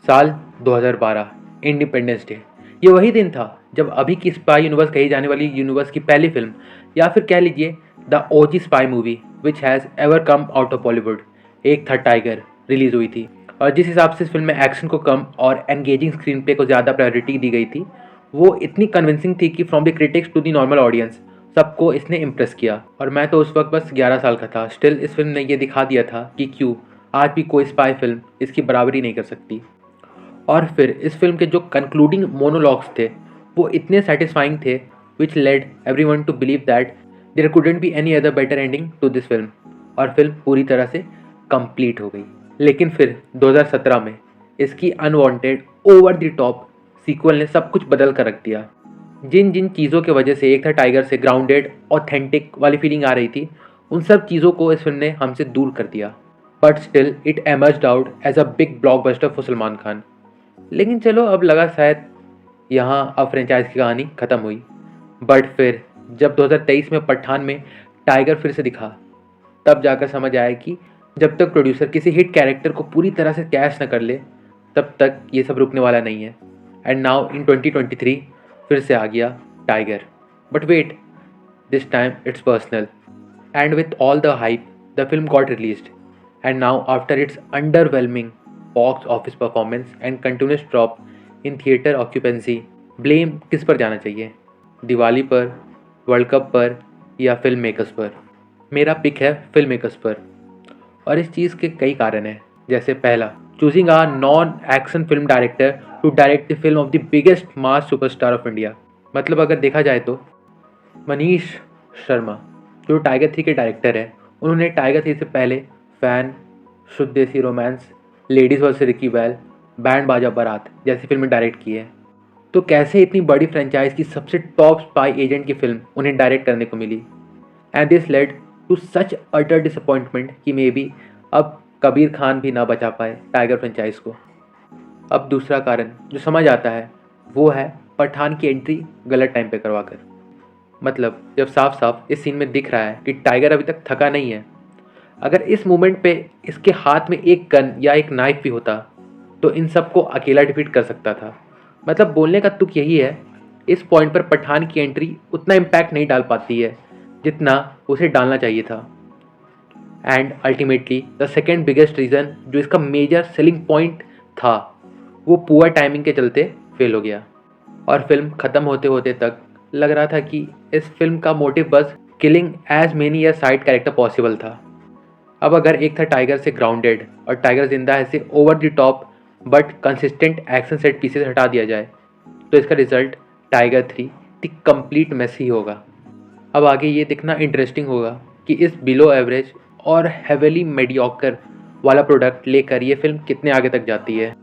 साल 2012, independence day. ये वही दिन था जब अभी की स्पाई यूनिवर्स कही जाने वाली यूनिवर्स की पहली फिल्म, या फिर कह लीजिए the OG spy movie which has ever come out of Bollywood, एक था टाइगर, रिलीज हुई थी। और जिस हिसाब से इस फिल्म में एक्शन को कम और एंगेजिंग स्क्रीन प्ले को ज़्यादा प्रायोरिटी दी गई थी, वो इतनी कन्विंसिंग थी कि from the critics to the normal audience सबको इसने इम्प्रेस किया। और मैं तो उस वक्त बस 11 साल का था। स्टिल इस फिल्म ने ये दिखा दिया था कि क्यों आज भी कोई स्पाई फिल्म इसकी बराबरी नहीं कर सकती। और फिर इस फिल्म के जो कंक्लूडिंग मोनोलॉग्स थे वो इतने सेटिस्फाइंग थे, which led everyone to believe that there couldn't be any other better ending to this film. और फिल्म पूरी तरह से कंप्लीट हो गई। लेकिन फिर 2017 में इसकी unwanted over the top sequel ने सब कुछ बदल कर रख दिया। जिन जिन चीज़ों की वजह से एक था टाइगर से ग्राउंडेड ऑथेंटिक वाली फीलिंग आ रही थी, उन सब चीज़ों को इस फिल्म ने हमसे दूर कर दिया। But still it emerged out as a big blockbuster for Salman Khan. लेकिन चलो, अब लगा शायद यहाँ अब फ्रेंचाइज की कहानी ख़त्म हुई। बट फिर जब 2023 में पठान में टाइगर फिर से दिखा, तब जाकर समझ आया कि जब तक प्रोड्यूसर किसी हिट कैरेक्टर को पूरी तरह से कैश न कर ले, तब तक ये सब रुकने वाला नहीं है। एंड नाउ इन 2023 फिर से आ गया Tiger. But wait, this time it's personal. And with all the hype the film got released, and now after its underwhelming box office performance and continuous drop in theatre occupancy, blame किस पर जाना चाहिए? दिवाली पर, world cup पर, या film makers पर? मेरा pick है फिल्म मेकर्स पर। और इस चीज़ के कई कारण हैं। जैसे पहला, choosing a non action film director to direct the film of the biggest mass superstar of India. मतलब अगर देखा जाए तो मनीष शर्मा जो टाइगर 3 के डायरेक्टर हैं, उन्होंने टाइगर 3 से पहले फैन, शुद्ध देसी रोमांस, लेडीज़ वर्सेस रिकी बैल, बैंड बाजा बारात जैसी फिल्में डायरेक्ट की है। तो कैसे इतनी बड़ी फ्रेंचाइज की सबसे टॉप स्पाई एजेंट की फिल्म उन्हें डायरेक्ट करने को मिली? And this led to such utter disappointment कि मे बी अब कबीर खान भी ना बचा पाए टाइगर फ्रेंचाइज को। अब दूसरा कारण जो समझ आता है वो है पठान की एंट्री गलत टाइम पे करवाकर। मतलब जब साफ साफ इस सीन में दिख रहा है कि टाइगर अभी तक थका नहीं है। अगर इस मोमेंट पे इसके हाथ में एक गन या एक नाइफ भी होता तो इन सबको अकेला डिफीट कर सकता था। मतलब बोलने का तुक यही है, इस पॉइंट पर पठान की एंट्री उतना इम्पैक्ट नहीं डाल पाती है जितना उसे डालना चाहिए था। And ultimately the second biggest reason जो इसका मेजर सेलिंग पॉइंट था, वो पुअर टाइमिंग के चलते फेल हो गया। और फिल्म ख़त्म होते होते तक लग रहा था कि इस फिल्म का मोटिव बस किलिंग एज मेनी या साइड कैरेक्टर पॉसिबल था। अब अगर एक था टाइगर से ग्राउंडेड और टाइगर जिंदा है से over the top but consistent action set pieces हटा दिया जाए, तो इसका result Tiger 3 the complete mess ही होगा। अब आगे ये दिखना इंटरेस्टिंग होगा कि इस बिलो एवरेज और हेविली मेडियोकर वाला प्रोडक्ट लेकर ये फिल्म कितने आगे तक जाती है।